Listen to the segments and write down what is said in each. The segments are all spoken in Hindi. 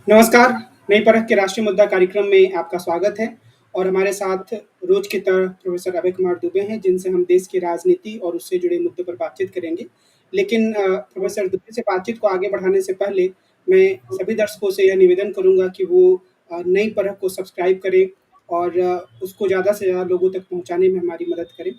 नमस्कार, नई परख के राष्ट्रीय मुद्दा कार्यक्रम में आपका स्वागत है और हमारे साथ रोज की तरह प्रोफ़ेसर अभय कुमार दुबे हैं, जिनसे हम देश की राजनीति और उससे जुड़े मुद्दों पर बातचीत करेंगे। लेकिन प्रोफ़ेसर दुबे से बातचीत को आगे बढ़ाने से पहले मैं सभी दर्शकों से यह निवेदन करूँगा कि वो नई परख को सब्सक्राइब करें और उसको ज़्यादा से ज़्यादा लोगों तक पहुँचाने में हमारी मदद करें।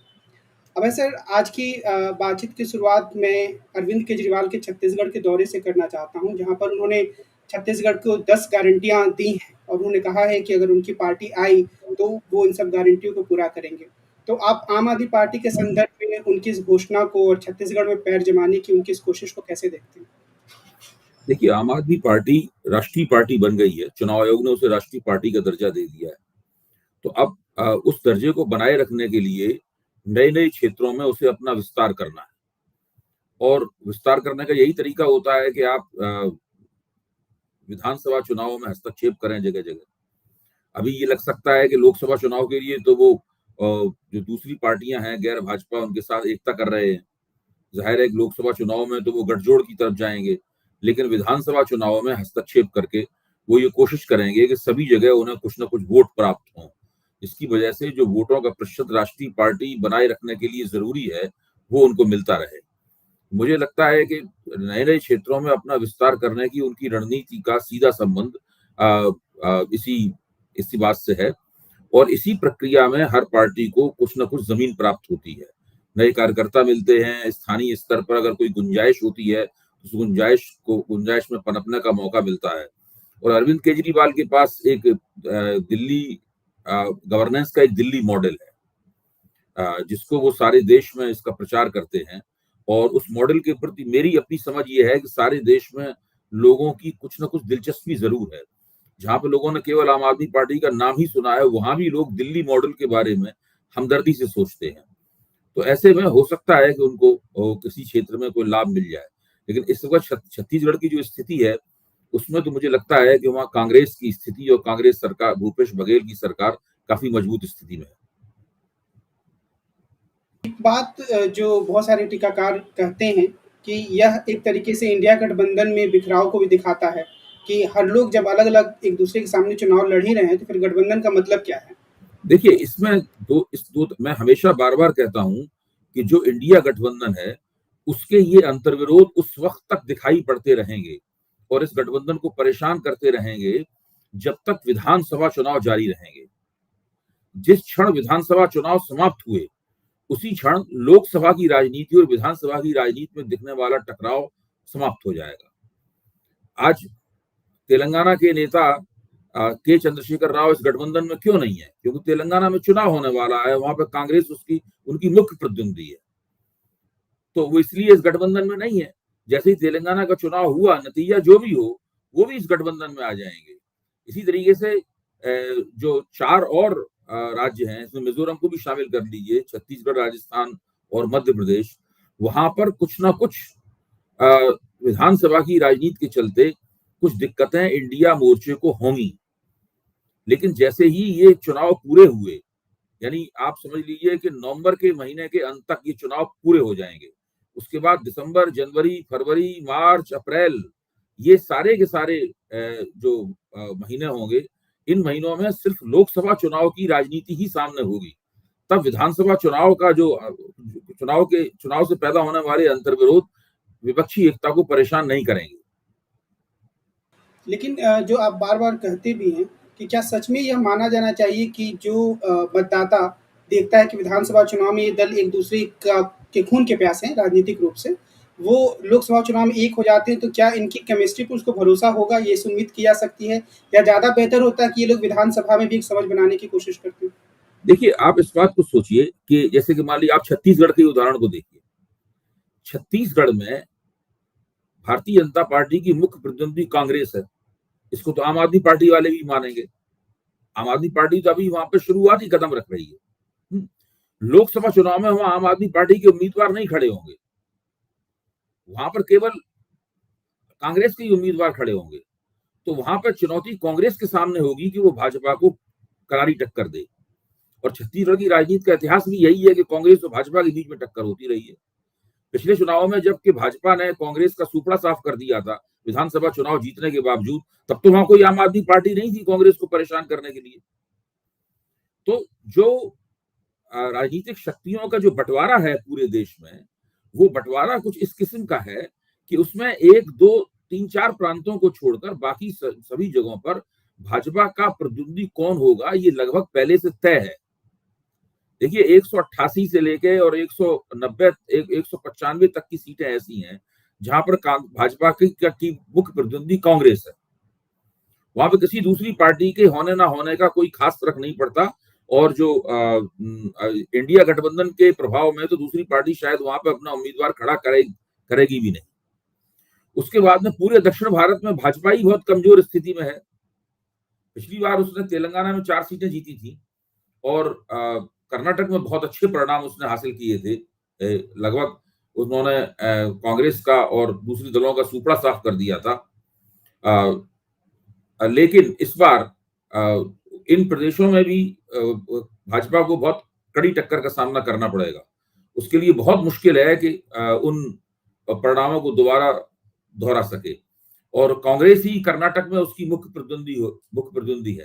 अभय सर, आज की बातचीत की शुरुआत मैं अरविंद केजरीवाल के छत्तीसगढ़ के दौरे से करना चाहता हूँ, जहाँ पर उन्होंने छत्तीसगढ़ को 10 गारंटियाँ दी हैं और उन्होंने कहा है कि अगर उनकी पार्टी आई, तो वो इन सब गारंटियों को पूरा करेंगे। तो आप आम आदमी पार्टी के संदर्भ में उनकी इस घोषणा को और छत्तीसगढ़ में पैर जमाने की उनकी इस कोशिश को कैसे देखते हैं? देखिए, आम आदमी पार्टी राष्ट्रीय पार्टी बन गई है। चुनाव आयोग ने उसे राष्ट्रीय पार्टी का दर्जा दे दिया है। तो अब उस दर्जे को बनाए रखने के लिए नए-नए क्षेत्रों में उसे अपना विस्तार करना है। और विस्तार करने का यही तरीका होता है कि आप विधानसभा चुनावों में हस्तक्षेप करें जगह-जगह। अभी ये लग सकता है कि लोकसभा चुनाव के लिए तो वो जो दूसरी पार्टियां हैं गैर भाजपा उनके साथ एकता कर रहे हैं। ज़ाहिर है कि लोकसभा चुनाव में तो वो गठजोड़ की तरफ जाएँगे, लेकिन विधानसभा चुनाव में हस्तक्षेप करके वो ये कोशिश करेंगे कि सभी जगह उन्हें कुछ न कुछ वोट प्राप्त हों। इसकी वजह से जो वोटों का प्रतिशत राष्ट्रीय पार्टी बनाए रखने के लिए ज़रूरी है, वो उनको मिलता रहे। मुझे लगता है कि नए-नए क्षेत्रों में अपना विस्तार करने की उनकी रणनीति का सीधा संबंध अ इसी इसी बात से है और इसी प्रक्रिया में हर पार्टी को कुछ न कुछ ज़मीन प्राप्त होती है। नए कार्यकर्ता मिलते हैं, स्थानीय स्तर पर अगर कोई गुंजाइश होती है, उस गुंजाइश में पनपने का मौका मिलता है। और अरविंद केजरीवाल के पास एक दिल्ली गवर्नेंस का एक दिल्ली मॉडल है, जिसको वो सारे देश में इसका प्रचार करते हैं और उस मॉडल के प्रति मेरी अपनी समझ ये है कि सारे देश में लोगों की कुछ न कुछ दिलचस्पी ज़रूर है। जहाँ पे लोगों ने केवल आम आदमी पार्टी का नाम ही सुना है, वहाँ भी लोग दिल्ली मॉडल के बारे में हमदर्दी से सोचते हैं। तो ऐसे में हो सकता है कि उनको किसी क्षेत्र में कोई लाभ मिल जाए। लेकिन इस वक़्त छत्तीसगढ़ की जो स्थिति है, उसमें तो मुझे लगता है कि वहाँ कांग्रेस की स्थिति और कांग्रेस सरकार भूपेश बघेल की सरकार काफ़ी मजबूत स्थिति में है। एक बात जो बहुत सारे टीकाकार कहते हैं कि यह एक तरीके से इंडिया गठबंधन में बिखराव को भी दिखाता है कि हर लोग जब अलग-अलग एक दूसरे के सामने चुनाव लड़ ही रहे हैं, तो फिर गठबंधन का मतलब क्या है? देखिए, इसमें 2 मैं हमेशा बार-बार कहता हूँ कि जो इंडिया गठबंधन है, उसके ये अंतर्विरोध उस वक़्त तक दिखाई पड़ते रहेंगे और इस गठबंधन को परेशान करते रहेंगे, जब तक विधानसभा चुनाव जारी रहेंगे। जिस क्षण विधानसभा चुनाव समाप्त हुए, उसी क्षण लोकसभा की राजनीति और विधानसभा की राजनीति में दिखने वाला टकराव समाप्त हो जाएगा। आज तेलंगाना के नेता के चंद्रशेखर राव इस गठबंधन में क्यों नहीं है? क्योंकि तेलंगाना में चुनाव होने वाला है, वहाँ पे कांग्रेस उनकी मुख्य प्रतिद्वंदी है। तो वो इसलिए इस गठबंधन में नहीं है। जैसे ही तेलंगाना का चुनाव हुआ, नतीजा जो भी हो, वो भी इस गठबंधन में आ जाएँगे। इसी तरीके से जो 4 और राज्य हैं, इसमें मिज़ोरम को भी शामिल कर लीजिए, छत्तीसगढ़, राजस्थान और मध्य प्रदेश, वहाँ पर कुछ ना कुछ अ, विधानसभा की राजनीति के चलते कुछ दिक्कतें इंडिया मोर्चे को होंगी। लेकिन जैसे ही ये चुनाव पूरे हुए, यानी आप समझ लीजिए कि नवंबर के महीने के अंत तक ये चुनाव पूरे हो जाएँगे। उसके बाद दिसंबर, जनवरी, फरवरी, मार्च, अप्रैल ये सारे के सारे जो महीने होंगे, इन महीनों में सिर्फ लोकसभा चुनाव की राजनीति ही सामने होगी। तब विधानसभा चुनाव का जो चुनाव से पैदा होने वाले अंतर्विरोध विपक्षी एकता को परेशान नहीं करेंगे। लेकिन जो आप बार-बार कहते भी हैं कि क्या सच में यह माना जाना चाहिए कि जो मतदाता देखता है कि विधानसभा चुनाव में ये दल एक-दूसरे का के खून के प्यासे हैं राजनीतिक रूप से, वो लोकसभा चुनाव में एक हो जाते हैं, तो क्या इनकी केमिस्ट्री पे उसको भरोसा होगा, ये उम्मीद की जा सकती है? या ज़्यादा बेहतर होता है कि ये लोग विधानसभा में भी एक समझ बनाने की कोशिश करते हैं? देखिए, आप इस बात को सोचिए कि जैसे कि मान लीजिए आप छत्तीसगढ़ के उदाहरण को देखिए। छत्तीसगढ़ में भारतीय जनता पार्टी की मुख्य प्रतिद्वंदी कांग्रेस है। इसको तो आम आदमी पार्टी वाले भी मानेंगे। आम आदमी पार्टी तो अभी वहाँ पे शुरुआती कदम रख रही है। हुँ। लोकसभा चुनाव में वहाँ आम आदमी पार्टी के उम्मीदवार नहीं खड़े होंगे। वहाँ पर केवल कांग्रेस के ही उम्मीदवार खड़े होंगे। तो वहाँ पर चुनौती कांग्रेस के सामने होगी कि वो भाजपा को करारी टक्कर दे। और छत्तीसगढ़ की राजनीति का इतिहास भी यही है कि कांग्रेस और भाजपा के बीच में टक्कर होती रही है। पिछले चुनाव में जबकि भाजपा ने कांग्रेस का सुपड़ा साफ कर दिया था विधानसभा चुनाव जीतने के बावजूद, तब तो वहां कोई आम आदमी पार्टी नहीं थी कांग्रेस को परेशान करने के लिए। तो जो राजनीतिक शक्तियों का जो बंटवारा है पूरे देश में, वो बंटवारा कुछ इस किस्म का है कि उसमें 1, 2, 3, 4 प्रांतों को छोड़कर बाकी सभी जगहों पर भाजपा का प्रतिद्वंदी कौन होगा ये लगभग पहले से तय है। देखिए 188 से लेके और 190 195 तक की सीटें ऐसी हैं जहां पर भाजपा की मुख्य प्रतिद्वंदी कांग्रेस है। वहां पे किसी दूसरी पार्टी के होने ना होने का कोई खास फर्क नहीं पड़ता, और जो इंडिया गठबंधन के प्रभाव में तो दूसरी पार्टी शायद वहां पे अपना उम्मीदवार खड़ा करेगी भी नहीं। उसके बाद में पूरे दक्षिण भारत में भाजपा ही बहुत कमजोर स्थिति में है। पिछली बार उसने तेलंगाना में 4 सीटें जीती थी और कर्नाटक में बहुत अच्छे परिणाम उसने हासिल किए थे। लगभग उन्होंने कांग्रेस का और दूसरी दलों का सुपड़ा साफ कर दिया था। लेकिन इस बार इन प्रदेशों में भी भाजपा को बहुत कड़ी टक्कर का सामना करना पड़ेगा। उसके लिए बहुत मुश्किल है कि उन परिणामों को दोबारा दोहरा सके, और कांग्रेस ही कर्नाटक में उसकी मुख्य प्रतिद्वंदी है।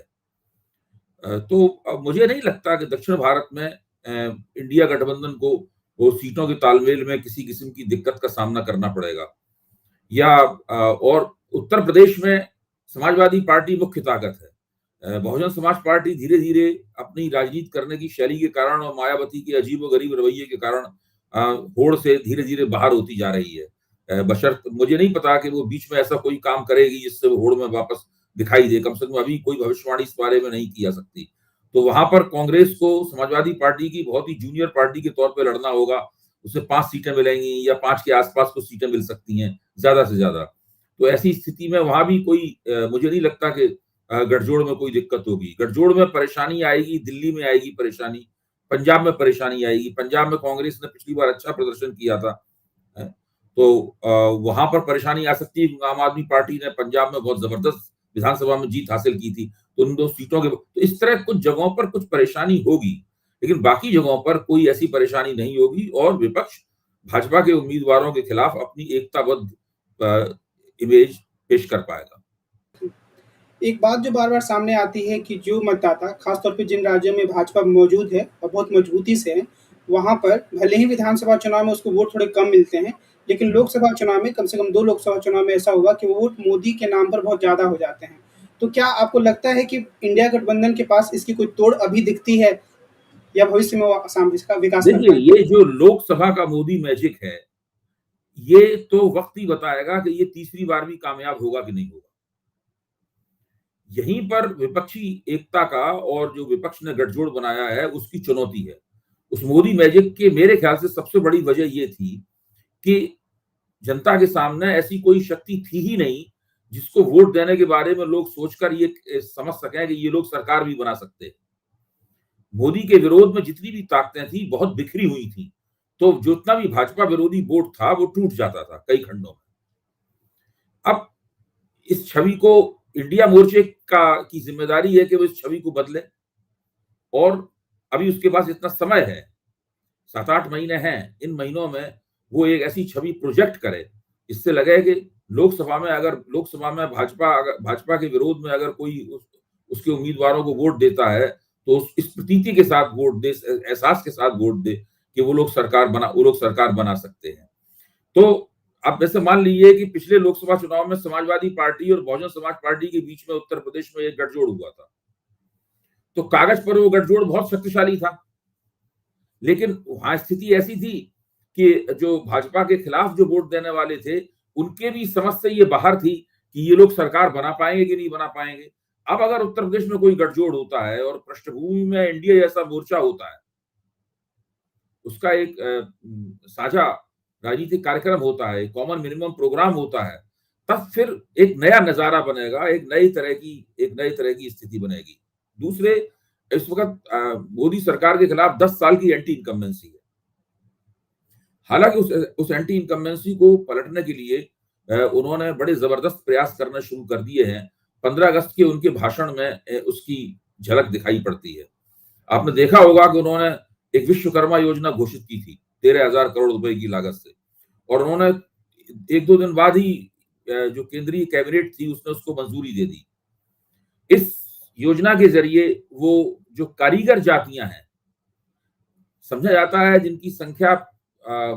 तो मुझे नहीं लगता कि दक्षिण भारत में इंडिया गठबंधन को वो सीटों के तालमेल में किसी किस्म की दिक्कत का सामना करना पड़ेगा। या और उत्तर प्रदेश में समाजवादी पार्टी मुख्य ताकत है। बहुजन समाज पार्टी धीरे धीरे अपनी राजनीति करने की शैली के कारण और मायावती के अजीबोगरीब रवैये के कारण होड़ से धीरे धीरे बाहर होती जा रही है। बशर्त मुझे नहीं पता कि वो बीच में ऐसा कोई काम करेगी जिससे वो होड़ में वापस दिखाई दे। कम से कम अभी कोई भविष्यवाणी इस बारे में नहीं की जा सकती। तो वहां पर कांग्रेस को समाजवादी पार्टी की बहुत ही जूनियर पार्टी के तौर पर लड़ना होगा। उसे 5 सीटें मिलेंगी या 5 के आसपास कुछ सीटें मिल सकती हैं ज्यादा से ज्यादा। तो ऐसी स्थिति में वहां भी कोई मुझे नहीं लगता कि गठजोड़ में कोई दिक्कत होगी। गठजोड़ में परेशानी आएगी, दिल्ली में आएगी परेशानी, पंजाब में परेशानी आएगी। पंजाब में कांग्रेस ने पिछली बार अच्छा प्रदर्शन किया था, तो वहां पर परेशानी आ सकती है। आम आदमी पार्टी ने पंजाब में बहुत जबरदस्त विधानसभा में जीत हासिल की थी, तो उन 2 सीटों के तो इस तरह कुछ जगहों पर कुछ परेशानी होगी, लेकिन बाकी जगहों पर कोई ऐसी परेशानी नहीं होगी और विपक्ष भाजपा के उम्मीदवारों के खिलाफ अपनी एकताबद्ध इमेज पेश कर पाएगा। एक बात जो बार-बार सामने आती है कि जो मतदाता खासतौर पे जिन राज्यों में भाजपा मौजूद है और बहुत मजबूती से है, वहाँ पर भले ही विधानसभा चुनाव में उसको वोट थोड़े कम मिलते हैं, लेकिन लोकसभा चुनाव में कम से कम 2 लोकसभा चुनाव में ऐसा हुआ कि वो वोट मोदी के नाम पर बहुत ज़्यादा हो जाते हैं। तो क्या आपको लगता है कि इंडिया गठबंधन के पास इसकी कोई तोड़ अभी दिखती है या भविष्य में वो इसका विकास कर देखिए, पाएँगे? ये जो लोकसभा का मोदी मैजिक है, ये तो वक्त ही बताएगा कि ये तीसरी बार भी कामयाब होगा कि नहीं होगा। यहीं पर विपक्षी एकता का और जो विपक्ष ने गठजोड़ बनाया है उसकी चुनौती है। उस मोदी मैजिक के मेरे ख्याल से सबसे बड़ी वजह ये थी कि जनता के सामने ऐसी कोई शक्ति थी ही नहीं जिसको वोट देने के बारे में लोग सोचकर ये समझ सकें कि ये लोग सरकार भी बना सकते हैं। मोदी के विरोध में जितनी भी ताकतें थी बहुत बिखरी हुई थी, तो जितना भी भाजपा विरोधी वोट था वो टूट जाता था कई खंडों में। अब इस छवि को इंडिया मोर्चे की जिम्मेदारी है कि वो इस छवि को बदले, और अभी उसके पास इतना समय है, 7-8 महीने हैं। इन महीनों में वो एक ऐसी छवि प्रोजेक्ट करे, इससे लगे कि लोकसभा में भाजपा के विरोध में अगर कोई उसके उम्मीदवारों को वोट देता है तो इस प्रतीति के साथ वोट दे, एहसास के साथ वोट दे कि वो लोग सरकार बना सकते हैं। तो आप वैसे मान लीजिए कि पिछले लोकसभा चुनाव में समाजवादी पार्टी और बहुजन समाज पार्टी के बीच में उत्तर प्रदेश में एक गठजोड़ हुआ था, तो कागज पर वो गठजोड़ बहुत शक्तिशाली था, लेकिन वहां स्थिति ऐसी थी कि जो भाजपा के खिलाफ जो वोट देने वाले थे उनके भी समझ से ये बाहर थी कि ये लोग सरकार बना पाएंगे कि नहीं बना पाएंगे। अब अगर उत्तर प्रदेश में कोई गठजोड़ होता है और पृष्ठभूमि में एनडीए जैसा मोर्चा होता है, उसका एक साझा राजनीतिक कार्यक्रम होता है, कॉमन मिनिमम प्रोग्राम होता है, तब फिर एक नया नजारा बनेगा, एक नई तरह की स्थिति बनेगी। दूसरे, इस वक्त मोदी सरकार के खिलाफ 10 साल की एंटी इनकम्बेंसी है। हालांकि उस एंटी इनकम्बेंसी को पलटने के लिए उन्होंने बड़े जबरदस्त प्रयास करना शुरू कर दिए हैं। 15 अगस्त के उनके भाषण में उसकी झलक दिखाई पड़ती है। आपने देखा होगा कि उन्होंने एक विश्वकर्मा योजना घोषित की थी 13,000 करोड़ रुपए की लागत से। और उन्होंने 1-2 दिन बाद ही जो केंद्रीय कैबिनेट थी उसने उसको मंजूरी दे दी। इस योजना के जरिए वो जो कारीगर जातियां हैं, समझा जाता है जिनकी संख्या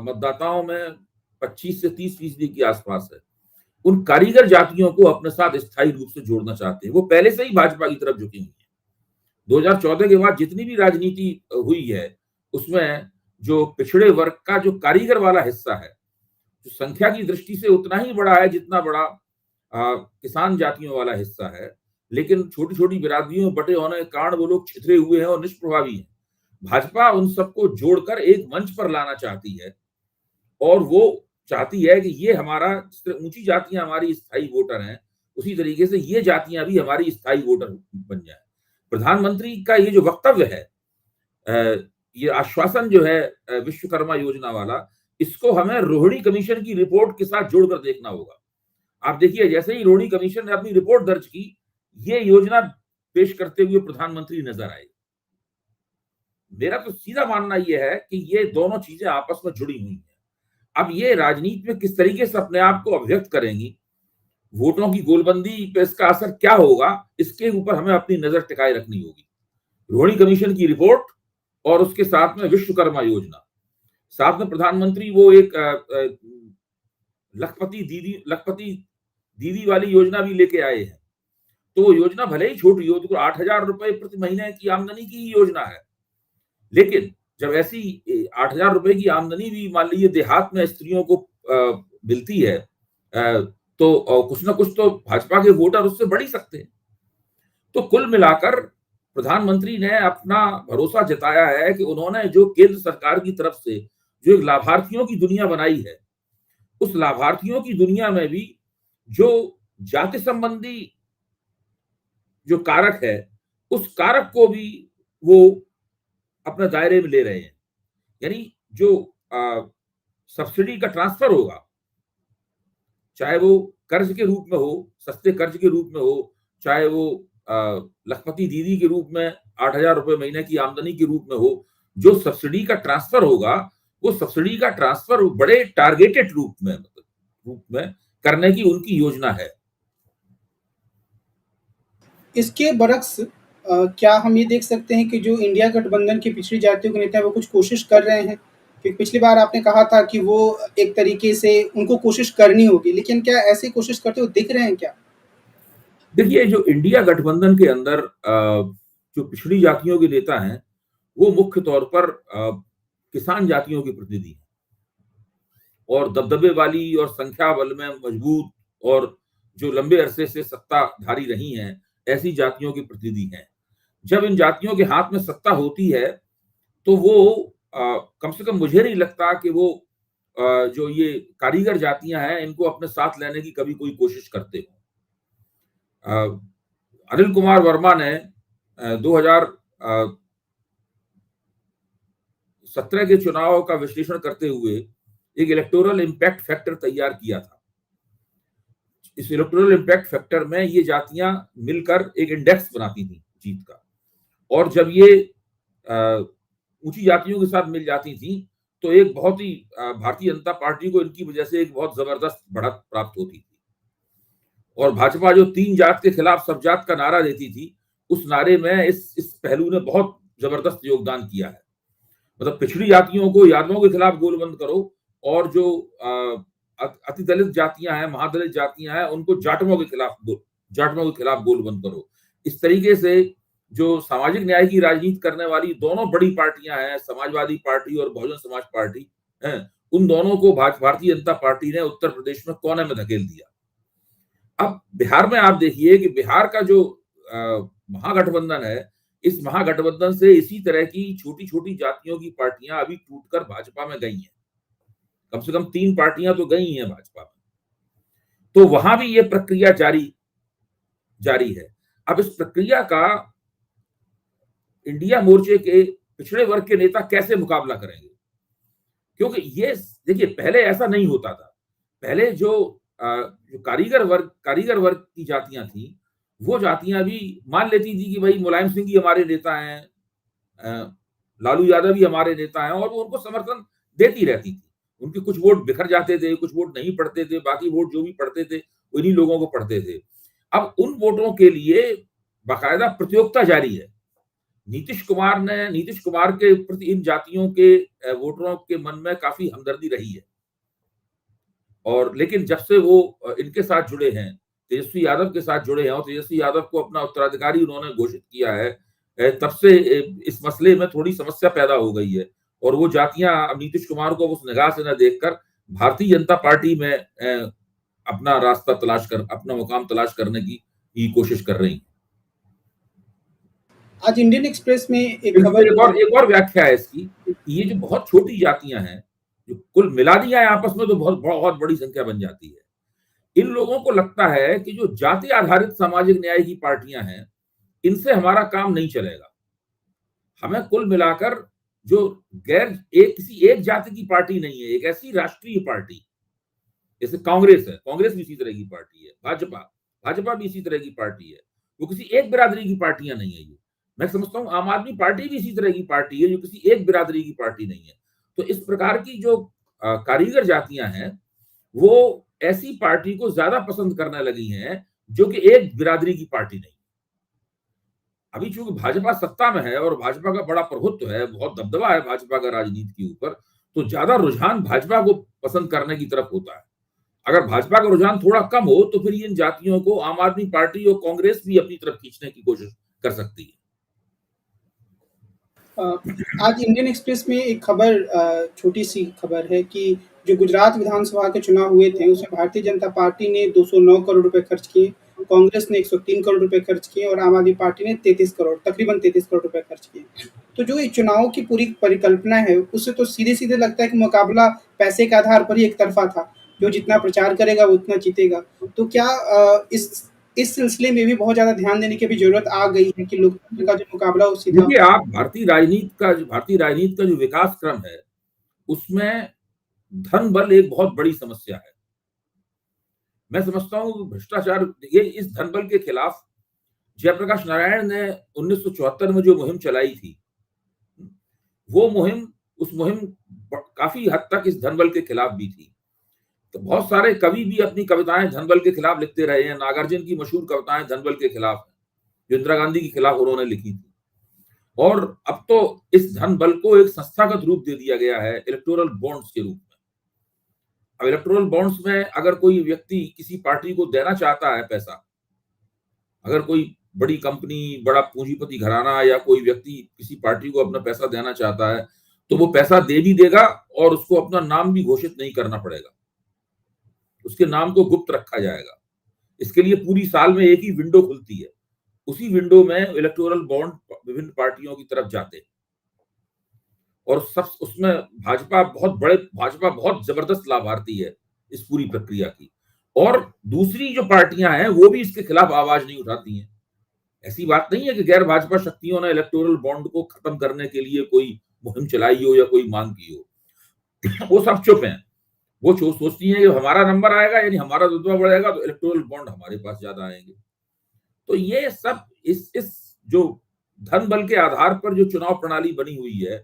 मतदाताओं में 25 से 30% के आसपास है, उन कारीगर जातियों को अपने साथ स्थायी रूप से जोड़ना चाहते हैं। वो पहले से ही भाजपा की तरफ झुकी हुई है। 2014 के बाद जितनी भी राजनीति हुई है, उसमें जो पिछड़े वर्ग का जो कारीगर वाला हिस्सा है, जो संख्या की दृष्टि से उतना ही बड़ा है जितना बड़ा किसान जातियों वाला हिस्सा है, लेकिन छोटी-छोटी बिरादरियों में बटे होने के कारण वो लोग छितरे हुए हैं और निष्प्रभावी हैं। भाजपा उन सबको जोड़कर एक मंच पर लाना चाहती है और वो चाहती है कि ये हमारा, जिस तरह ऊंची जातियां हमारी स्थायी वोटर हैं, उसी तरीके से ये जातियां भी हमारी स्थायी वोटर बन जाए। प्रधानमंत्री का ये जो वक्तव्य है, ये आश्वासन जो है विश्वकर्मा योजना वाला, इसको हमें रोहिणी कमीशन की रिपोर्ट के साथ जोड़कर देखना होगा। आप देखिए, जैसे ही रोहिणी कमीशन ने अपनी रिपोर्ट दर्ज की, ये योजना पेश करते हुए प्रधानमंत्री नजर आए। मेरा तो सीधा मानना यह है कि ये दोनों चीजें आपस में जुड़ी हुई हैं। अब ये राजनीति में किस तरीके से अपने आप को अभिव्यक्त करेंगी, वोटों की गोलबंदी पे इसका असर क्या होगा, इसके ऊपर हमें अपनी नजर टिकाए रखनी होगी। रोहिणी कमीशन की रिपोर्ट और उसके साथ में विश्वकर्मा योजना, साथ में प्रधानमंत्री वो एक लखपति दीदी वाली योजना भी लेके आए हैं। तो वो योजना भले ही छोटी हो, तो 8,000 रुपए प्रति महीने की आमदनी की योजना है, लेकिन जब ऐसी 8,000 रुपए की आमदनी भी मान लीजिए देहात में स्त्रियों को मिलती है, तो कुछ ना कुछ तो भाजपा के वोटर उससे बढ़ ही सकते हैं। तो कुल मिलाकर प्रधानमंत्री ने अपना भरोसा जताया है कि उन्होंने जो केंद्र सरकार की तरफ से जो एक लाभार्थियों की दुनिया बनाई है, उस लाभार्थियों की दुनिया में भी जो जाति संबंधी जो कारक है, उस कारक को भी वो अपने दायरे में ले रहे हैं। यानी जो सब्सिडी का ट्रांसफर होगा, चाहे वो कर्ज के रूप में हो, सस्ते कर्ज के रूप में हो, चाहे वो लखपति दीदी के रूप में 8,000 रुपए महीने की आमदनी के रूप में हो, जो सब्सिडी का ट्रांसफर होगा, वो सब्सिडी का ट्रांसफर बड़े टारगेटेड रूप में करने की उनकी योजना है। इसके बरक्स क्या हम ये देख सकते हैं कि जो इंडिया गठबंधन की पिछड़ी जातियों के नेता हैं, वो कुछ कोशिश कर रहे हैं? क्योंकि पिछली बार आपने कहा था कि वो एक तरीके से उनको कोशिश करनी होगी, लेकिन क्या ऐसी कोशिश करते हुए दिख रहे हैं क्या? देखिए, जो इंडिया गठबंधन के अंदर जो पिछड़ी जातियों के नेता हैं, वो मुख्य तौर पर किसान जातियों के प्रतिनिधि हैं और दबदबे वाली और संख्या बल में मजबूत और जो लंबे अरसे से सत्ताधारी रही हैं, ऐसी जातियों के प्रतिनिधि हैं। जब इन जातियों के हाथ में सत्ता होती है, तो वो कम से कम मुझे नहीं लगता कि वो जो ये कारीगर जातियां हैं, इनको अपने साथ लेने की कभी कोई कोशिश करते हो। अनिल कुमार वर्मा ने 2017 के चुनाव का विश्लेषण करते हुए एक इलेक्टोरल इम्पैक्ट फैक्टर तैयार किया था। इस इलेक्टोरल इम्पैक्ट फैक्टर में ये जातियां मिलकर एक इंडेक्स बनाती थी जीत का, और जब ये ऊंची जातियों के साथ मिल जाती थी, तो एक बहुत ही भारतीय जनता पार्टी को इनकी वजह से एक बहुत जबरदस्त बढ़त प्राप्त होती थी। और भाजपा जो 3 जात के खिलाफ सब जात का नारा देती थी, उस नारे में इस पहलू ने बहुत जबरदस्त योगदान किया है। मतलब पिछड़ी जातियों को यादवों के खिलाफ गोलबंद करो, और जो अति दलित जातियां हैं, महादलित जातियां हैं, उनको जाटवों के खिलाफ गोलबंद करो। इस तरीके से जो सामाजिक न्याय की राजनीति करने वाली दोनों बड़ी पार्टियां हैं, समाजवादी पार्टी और बहुजन समाज पार्टी हैं, उन दोनों को भारतीय जनता पार्टी ने उत्तर प्रदेश में कोने में धकेल दिया। अब बिहार में आप देखिए कि बिहार का जो महागठबंधन है, इस महागठबंधन से इसी तरह की छोटी-छोटी जातियों की पार्टियां अभी टूटकर भाजपा में गई हैं। कम से कम 3 पार्टियां तो गई हैं भाजपा में। तो वहां भी ये प्रक्रिया जारी है। अब इस प्रक्रिया का इंडिया मोर्चे के पिछड़े वर्ग के नेता कैसे मुकाबला करेंगे? क्योंकि ये देखिए, पहले ऐसा नहीं होता था। पहले जो कारीगर वर्ग की जातियां थी, वो जातियां भी मान लेती थी कि भाई मुलायम सिंह जी हमारे नेता हैं, लालू यादव भी हमारे नेता हैं, और वो उनको समर्थन देती रहती थी। उनके कुछ वोट बिखर जाते थे, कुछ वोट नहीं पड़ते थे, बाकी वोट जो भी पड़ते थे, उन्हीं लोगों को पड़ते थे। अब उन वोटों के लिए बाकायदा प्रतियोगिता जारी है। नीतीश कुमार के प्रति इन जातियों के वोटरों के मन में काफ़ी हमदर्दी रही है। और लेकिन जब से वो इनके साथ जुड़े हैं, तेजस्वी यादव के साथ जुड़े हैं और तेजस्वी यादव को अपना उत्तराधिकारी उन्होंने घोषित किया है, तब से इस मसले में थोड़ी समस्या पैदा हो गई है और वो जातियां अब नीतीश कुमार को उस निगाह से न देखकर भारतीय जनता पार्टी में अपना रास्ता अपना मुकाम तलाश करने की कोशिश कर रही हैं। आज इंडियन एक्सप्रेस में एक इसमें खबर एक और व्याख्या है इसकी, ये जो बहुत छोटी जातियां हैं, जो कुल मिला दिया है आपस में तो बहुत बड़ी संख्या बन जाती है। इन लोगों को लगता है कि जो जाति आधारित सामाजिक न्याय की पार्टियां हैं, इनसे हमारा काम नहीं चलेगा। हमें कुल मिलाकर जो किसी एक जाति की पार्टी नहीं है, एक ऐसी राष्ट्रीय पार्टी जैसे कांग्रेस है, कांग्रेस भी इसी तरह की पार्टी है, भाजपा भी इसी तरह की पार्टी है, वो किसी एक बिरादरी की पार्टियां नहीं है। ये मैं समझता हूँ आम आदमी पार्टी भी इसी तरह की पार्टी है, जो किसी एक बिरादरी की पार्टी नहीं है। तो इस प्रकार की जो कारीगर जातियां हैं, वो ऐसी पार्टी को ज्यादा पसंद करने लगी हैं जो कि एक बिरादरी की पार्टी नहीं। अभी चूंकि भाजपा सत्ता में है और भाजपा का बड़ा प्रभुत्व है, बहुत दबदबा है भाजपा का राजनीति के ऊपर, तो ज्यादा रुझान भाजपा को पसंद करने की तरफ होता है। अगर भाजपा का रुझान थोड़ा कम हो तो फिर इन जातियों को आम आदमी पार्टी और कांग्रेस भी अपनी तरफ खींचने की कोशिश कर सकती है। आज इंडियन एक्सप्रेस में एक खबर, छोटी सी खबर है कि जो गुजरात विधानसभा के चुनाव हुए थे, उसमें भारतीय जनता पार्टी ने 209 करोड़ रुपए खर्च किए, कांग्रेस ने 103 करोड़ रुपए खर्च किए और आम आदमी पार्टी ने तकरीबन 33 करोड़ रुपए खर्च किए। तो जो ये चुनाव की पूरी परिकल्पना है, उससे तो सीधे-सीधे लगता है कि मुकाबला पैसे के आधार पर ही एक तरफ़ा था। जो जितना प्रचार करेगा, वो उतना जीतेगा। तो क्या इस सिलसिले में भी बहुत ज़्यादा ध्यान देने की भी ज़रूरत आ गई है कि लोकतंत्र का जो मुकाबला वो सीधा देखिए, आप भारतीय राजनीति का जो विकास क्रम है, उसमें धन बल एक बहुत बड़ी समस्या है। मैं समझता हूँ भ्रष्टाचार, ये इस धन बल के खिलाफ जयप्रकाश नारायण ने 1974 में जो मुहिम चलाई थी, उस मुहिम काफी हद तक इस धन बल के खिलाफ भी थी। तो बहुत सारे कवि भी अपनी कविताएं धन बल के खिलाफ लिखते रहे हैं। नागार्जुन की मशहूर कविताएं धन बल के खिलाफ है, जो इंदिरा गांधी के खिलाफ उन्होंने लिखी थी। और अब तो इस धन बल को एक संस्थागत रूप दे दिया गया है इलेक्टोरल बॉन्ड्स के रूप में। अब इलेक्टोरल बॉन्ड्स में अगर कोई व्यक्ति किसी पार्टी को देना चाहता है पैसा, अगर कोई बड़ी कंपनी, बड़ा पूंजीपति घराना या कोई व्यक्ति किसी पार्टी को अपना पैसा देना चाहता है, तो वो पैसा दे भी देगा और उसको अपना नाम भी घोषित नहीं करना पड़ेगा, उसके नाम को गुप्त रखा जाएगा। इसके लिए पूरी साल में एक ही विंडो खुलती है, उसी विंडो में इलेक्टोरल बॉन्ड विभिन्न पार्टियों की तरफ जाते हैं और सब उसमें भाजपा बहुत जबरदस्त लाभार्थी है इस पूरी प्रक्रिया की। और दूसरी जो पार्टियां हैं वो भी इसके खिलाफ आवाज नहीं उठाती हैं। ऐसी बात नहीं है कि गैर भाजपा शक्तियों ने इलेक्टोरल बॉन्ड को खत्म करने के लिए कोई मुहिम चलाई हो या कोई मांग की हो। वो सब चुप हैं। वो सोचती हैं कि हमारा नंबर आएगा, यानी हमारा रुतबा बढ़ेगा, तो इलेक्टोरल बॉन्ड हमारे पास ज्यादा आएंगे। तो ये सब इस जो धन बल के आधार पर जो चुनाव प्रणाली बनी हुई है,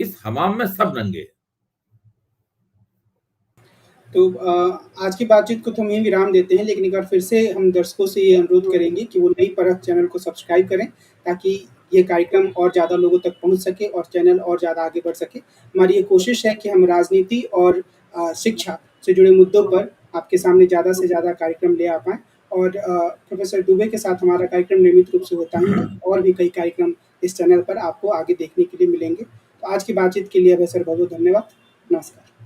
इस हमाम में सब नंगे हैं। तो आज की बातचीत को तो हम यहीं विराम देते हैं, लेकिन एक बार फिर से हम दर्शकों से ये अनुरोध करेंगे कि वो नई परख चैनल को सब्सक्राइब करें, ताकि ये कार्यक्रम और ज़्यादा लोगों तक पहुंच सके और चैनल और ज़्यादा आगे बढ़ सके। हमारी ये कोशिश है कि हम राजनीति और शिक्षा से जुड़े मुद्दों पर आपके सामने ज़्यादा से ज़्यादा कार्यक्रम ले आ पाएँ। और प्रोफेसर दुबे के साथ हमारा कार्यक्रम नियमित रूप से होता ही है और भी कई कार्यक्रम इस चैनल पर आपको आगे देखने के लिए मिलेंगे। तो आज की बातचीत के लिए सर बहुत-बहुत धन्यवाद। नमस्कार।